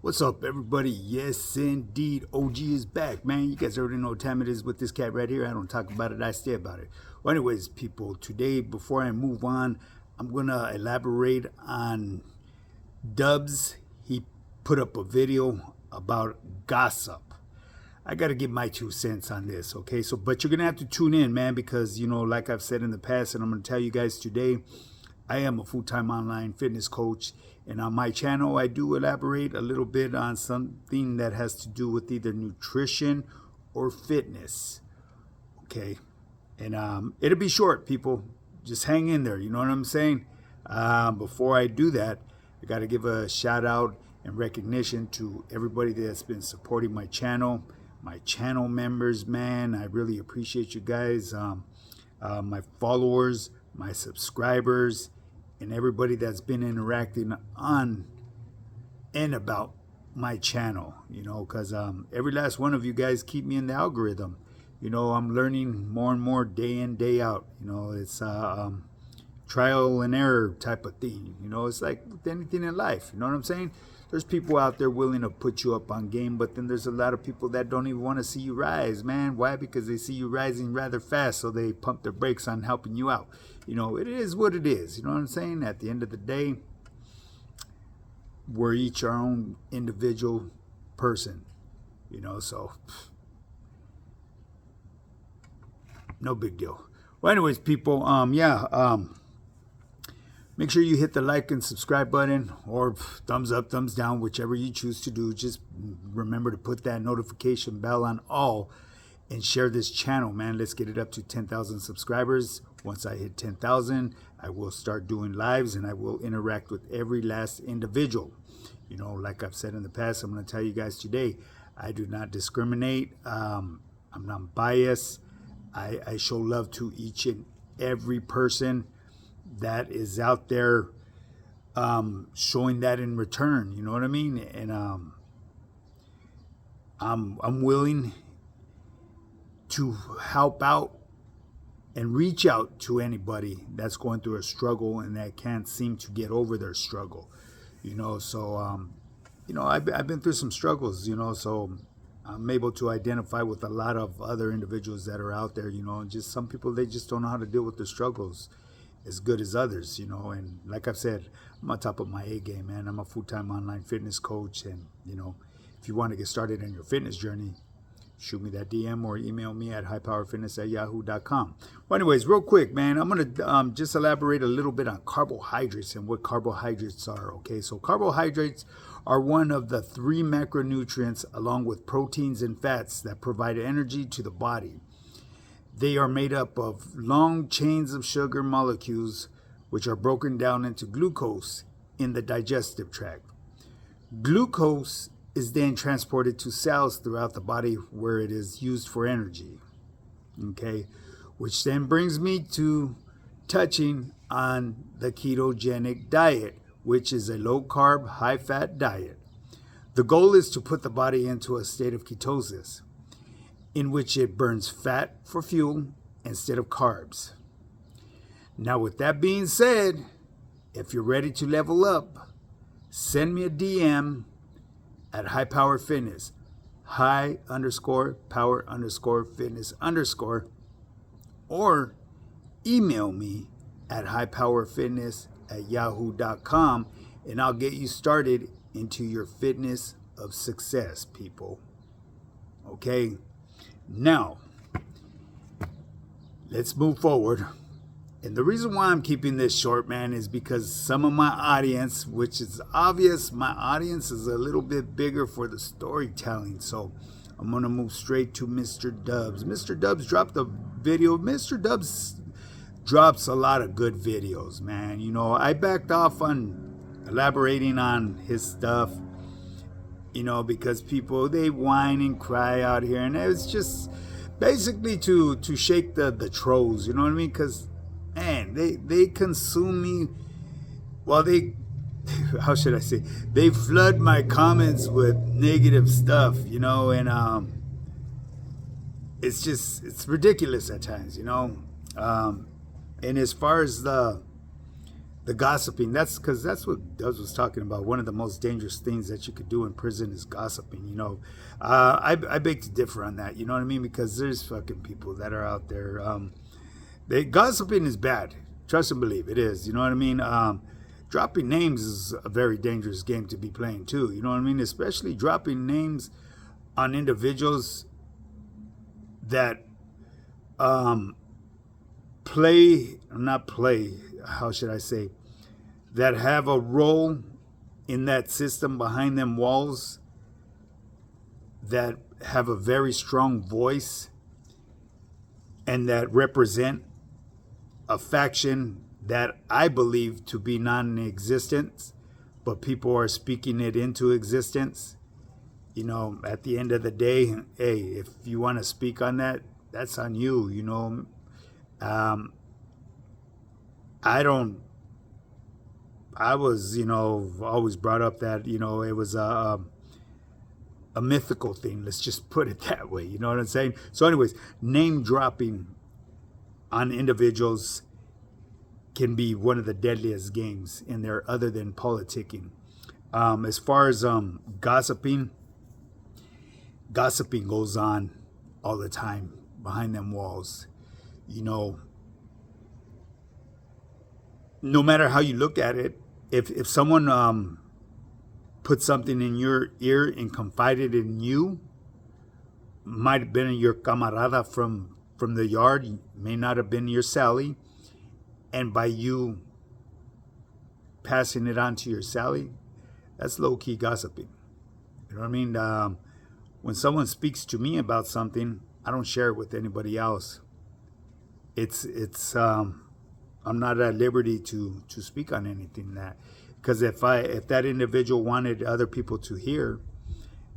What's up, everybody? Yes, indeed. OG is back, man. You guys already know what time it is with this cat right here. I don't talk about it, I stay about it. Well, anyways, people, today, before I move on, I'm going to elaborate on Dubs. He put up a video about gossip. I got to give my 2 cents on this, okay? But you're going to have to tune in, man, because, like I've said in the past, and I'm going to tell you guys today, I am a full-time online fitness coach, and on my channel, I do elaborate a little bit on something that has to do with either nutrition or fitness, okay? And it'll be short, people. Just hang in there, you know what I'm saying? Before I do that, I got to give a shout-out and recognition to everybody that's been supporting my channel members, man. I really appreciate you guys, my followers, my subscribers, and everybody that's been interacting on and about my channel, because every last one of you guys keep me in the algorithm. I'm learning more and more day in, day out. It's trial and error type of thing. It's like with anything in life. You know what I'm saying? There's people out there willing to put you up on game, but then there's a lot of people that don't even want to see you rise, man. Why? Because they see you rising rather fast, so they pump their brakes on helping you out. It is what it is. You know what I'm saying? At the end of the day, we're each our own individual person. So no big deal. Well, anyways, people, make sure you hit the like and subscribe button, or thumbs up, thumbs down, whichever you choose to do. Just remember to put that notification bell on all and share this channel, man. Let's get it up to 10,000 subscribers. Once I hit 10,000, I will start doing lives and I will interact with every last individual. Like I've said in the past, I'm going to tell you guys today, I do not discriminate. I'm not biased. I show love to each and every person that is out there showing that in return. You know what I mean? And I'm willing to help out and reach out to anybody that's going through a struggle and that can't seem to get over their struggle. I've been through some struggles, so I'm able to identify with a lot of other individuals that are out there, and just some people, they just don't know how to deal with their struggles as good as others, and like I've said, I'm on top of my A game, man. I'm a full-time online fitness coach, and if you want to get started in your fitness journey, shoot me that DM or email me at highpowerfitness@yahoo.com. Well, anyways, real quick, man, I'm going to just elaborate a little bit on carbohydrates and what carbohydrates are, okay? So carbohydrates are one of the 3 macronutrients, along with proteins and fats, that provide energy to the body. They are made up of long chains of sugar molecules, which are broken down into glucose in the digestive tract. Glucose is then transported to cells throughout the body where it is used for energy. Okay, which then brings me to touching on the ketogenic diet, which is a low-carb, high-fat diet. The goal is to put the body into a state of ketosis, in which it burns fat for fuel instead of carbs. Now, with that being said, if you're ready to level up, send me a DM at High Power Fitness, high_power_fitness_, or email me at highpowerfitness@yahoo.com, and I'll get you started into your fitness of success, people. Okay? Now, let's move forward. And the reason why I'm keeping this short, man, is because some of my audience, which is obvious, my audience is a little bit bigger for the storytelling. So I'm going to move straight to Mr. Dubs. Mr. Dubs dropped a video. Mr. Dubs drops a lot of good videos, man. I backed off on elaborating on his stuff, because people, they whine and cry out here. And it's just basically to shake the trolls, you know what I mean? Because, man, they consume me. Well, how should I say? They flood my comments with negative stuff, and it's ridiculous at times, and as far as the the gossiping. That's because that's what Dubs was talking about. One of the most dangerous things that you could do in prison is gossiping. I beg to differ on that. You know what I mean? Because there's fucking people that are out there. Gossiping is bad. Trust and believe, it is. You know what I mean? Dropping names is a very dangerous game to be playing too. You know what I mean? Especially dropping names on individuals that how should I say, that have a role in that system behind them walls, that have a very strong voice and that represent a faction that I believe to be non-existent, but people are speaking it into existence. At the end of the day, hey, if you want to speak on that, that's on you. I was, always brought up that, it was a mythical thing. Let's just put it that way. You know what I'm saying? So anyways, name dropping on individuals can be one of the deadliest games in there other than politicking. As far as gossiping goes on all the time behind them walls. No matter how you look at it, if someone put something in your ear and confided in you, might have been your camarada from the yard, may not have been your Sally, and by you passing it on to your Sally, that's low-key gossiping. You know what I mean? When someone speaks to me about something, I don't share it with anybody else. I'm not at liberty to speak on anything that, because if that individual wanted other people to hear,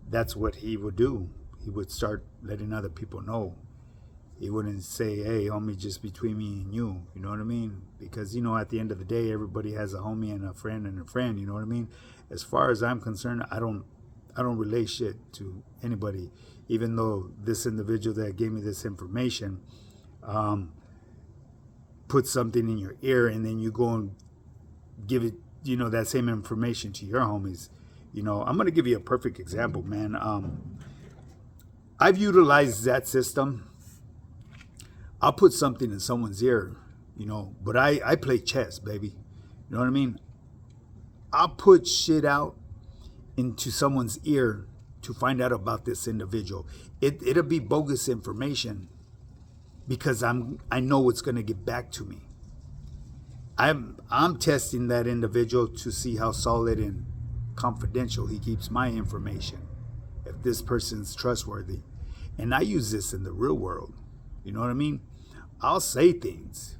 that's what he would do. He would start letting other people know. He wouldn't say, hey, homie, just between me and you. You know what I mean? Because, at the end of the day, everybody has a homie and a friend, you know what I mean? As far as I'm concerned, I don't relay shit to anybody, even though this individual that gave me this information put something in your ear, and then you go and give it, that same information to your homies. I'm going to give you a perfect example, man. I've utilized that system. I'll put something in someone's ear, but I play chess, baby. You know what I mean? I'll put shit out into someone's ear to find out about this individual. It'll be bogus information because I know it's going to get back to me. I'm testing that individual to see how solid and confidential he keeps my information, if this person's trustworthy. And I use this in the real world. You know what I mean? I'll say things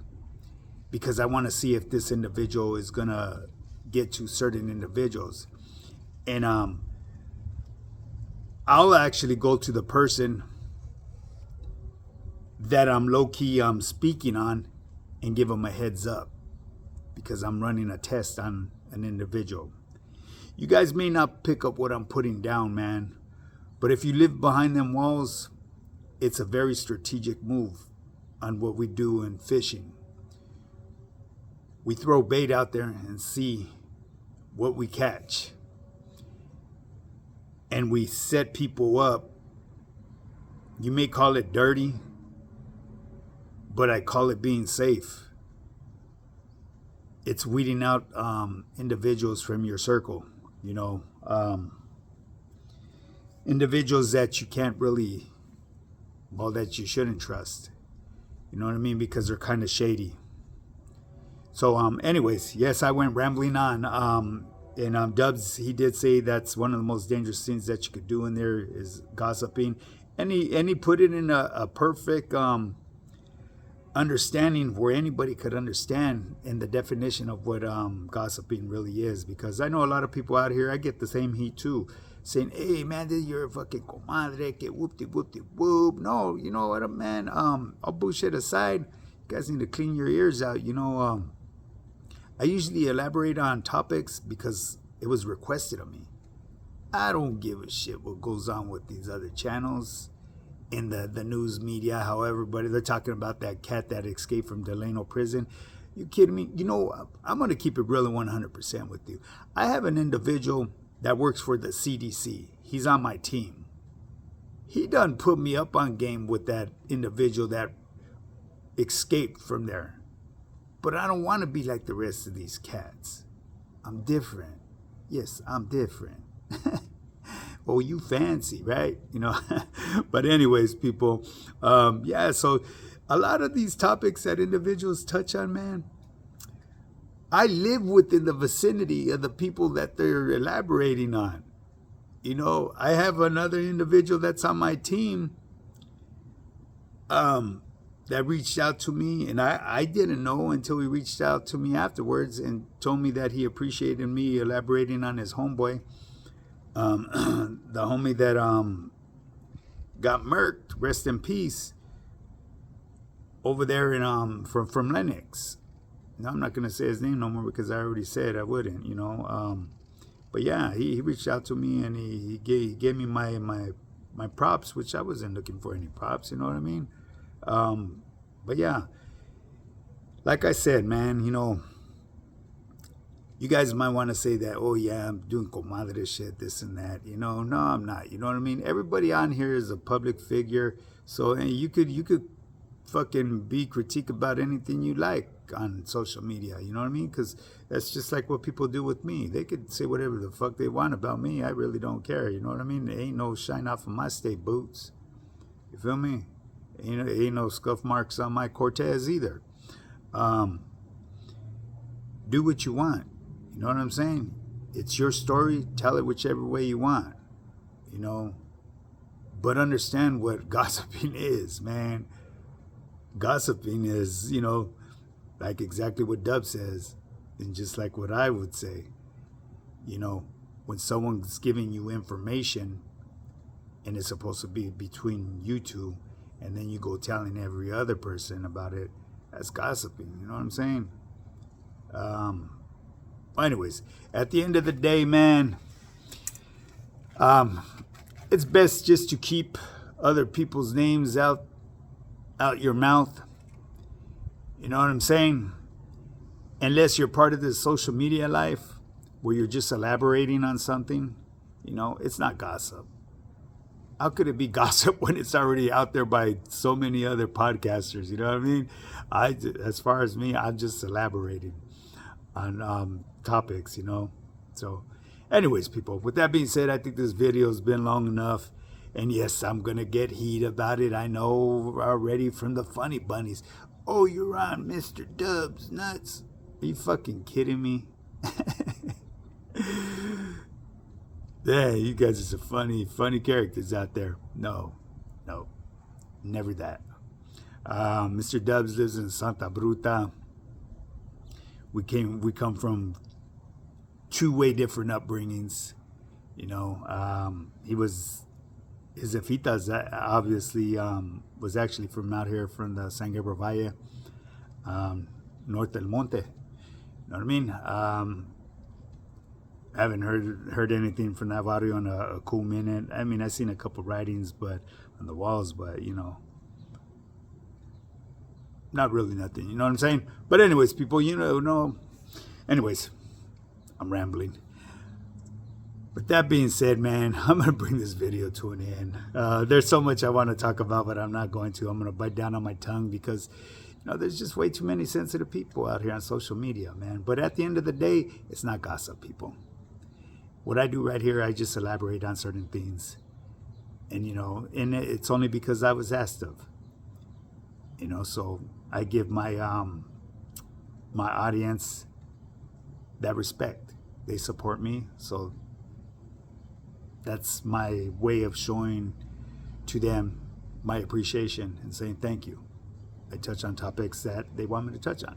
because I want to see if this individual is going to get to certain individuals. And I'll actually go to the person that I'm low-key speaking on and give them a heads up because I'm running a test on an individual. You guys may not pick up what I'm putting down, man, but if you live behind them walls, it's a very strategic move on what we do in fishing. We throw bait out there and see what we catch. And we set people up. You may call it dirty, but I call it being safe. It's weeding out individuals from your circle, individuals that you can't really, that you shouldn't trust. You know what I mean? Because they're kind of shady. So, anyways, yes, I went rambling on. And Dubs, he did say that's one of the most dangerous things that you could do in there is gossiping. And he put it in a perfect understanding where anybody could understand in the definition of what gossiping really is. Because I know a lot of people out here, I get the same heat too, saying, hey, man, this is your fucking comadre, que whoop-de-whoop-de-whoop. No, you know what, man? All bullshit aside, you guys need to clean your ears out, I usually elaborate on topics because it was requested of me. I don't give a shit what goes on with these other channels in the news media, how everybody, they're talking about that cat that escaped from Delano prison. You kidding me? You know, I'm going to keep it real and 100% with you. I have an individual that works for the CDC. He's on my team. He done put me up on game with that individual that escaped from there. But I don't want to be like the rest of these cats. I'm different. Yes, I'm different. Oh, you fancy, right? You know. But anyways, people, yeah, so a lot of these topics that individuals touch on, man, I live within the vicinity of the people that they're elaborating on. You know, I have another individual that's on my team that reached out to me, and I didn't know until he reached out to me afterwards and told me that he appreciated me elaborating on his homeboy. The homie that got murked, rest in peace, over there in from Lennox. Now, I'm not gonna say his name no more because I already said I wouldn't, you know. But yeah, he reached out to me and he gave me my props, which I wasn't looking for any props, you know what I mean? But yeah, like I said, man, you know, you guys might want to say that, oh yeah, I'm doing comadre shit, this and that. You know, no, I'm not. You know what I mean? Everybody on here is a public figure, so and you could fucking be critique about anything you like on social media. You know what I mean? Because that's just like what people do with me. They could say whatever the fuck they want about me. I really don't care. You know what I mean? There ain't no shine off of my state boots. You feel me? Ain't no scuff marks on my Cortez either. Do what you want. You know what I'm saying? It's your story. Tell it whichever way you want. You know? But understand what gossiping is, man. Gossiping is, you know, like exactly what Dub says, and just like what I would say. You know, when someone's giving you information and it's supposed to be between you two, and then you go telling every other person about it, that's gossiping. You know what I'm saying? Anyways, at the end of the day, man, it's best just to keep other people's names out your mouth. You know what I'm saying? Unless you're part of this social media life where you're just elaborating on something, you know, it's not gossip. How could it be gossip when it's already out there by so many other podcasters? You know what I mean? As far as me, I'm just elaborating on topics, you know. So anyways, people, with that being said, I think this video has been long enough. And yes, I'm going to get heat about it. I know already from the funny bunnies. Oh, you're on Mr. Dub's nuts. Are you fucking kidding me? Yeah, you guys are some funny characters out there. No, never that. Mr. Dubs lives in Santa Bruta. We come from two-way different upbringings. You know, his Efitas obviously was actually from out here from the San Gabriel Valle, north del Monte. You know what I mean? I haven't heard anything from that barrio in a cool minute. I mean, I've seen a couple writings but on the walls, but you know, not really nothing. You know what I'm saying? But anyways, people, you know. Anyways, I'm rambling. With that being said, man, I'm going to bring this video to an end. There's so much I want to talk about, but I'm not going to. I'm going to bite down on my tongue because, you know, there's just way too many sensitive people out here on social media, man. But at the end of the day, it's not gossip, people. What I do right here, I just elaborate on certain things. And, you know, and it's only because I was asked of. You know, so I give my my audience that respect. They support me, so that's my way of showing to them my appreciation and saying thank you. I touch on topics that they want me to touch on.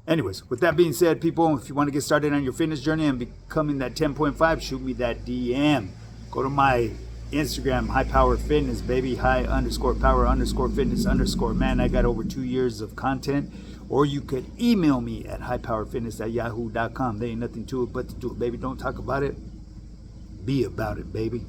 Anyways, with that being said, people, if you want to get started on your fitness journey and becoming that 10.5, shoot me that DM. Go to my Instagram, High Power Fitness, baby, high_power_fitness_. Man, I got over 2 years of content. Or you could email me at highpowerfitness@yahoo.com. There ain't nothing to it but to do it, baby. Don't talk about it. Be about it, baby.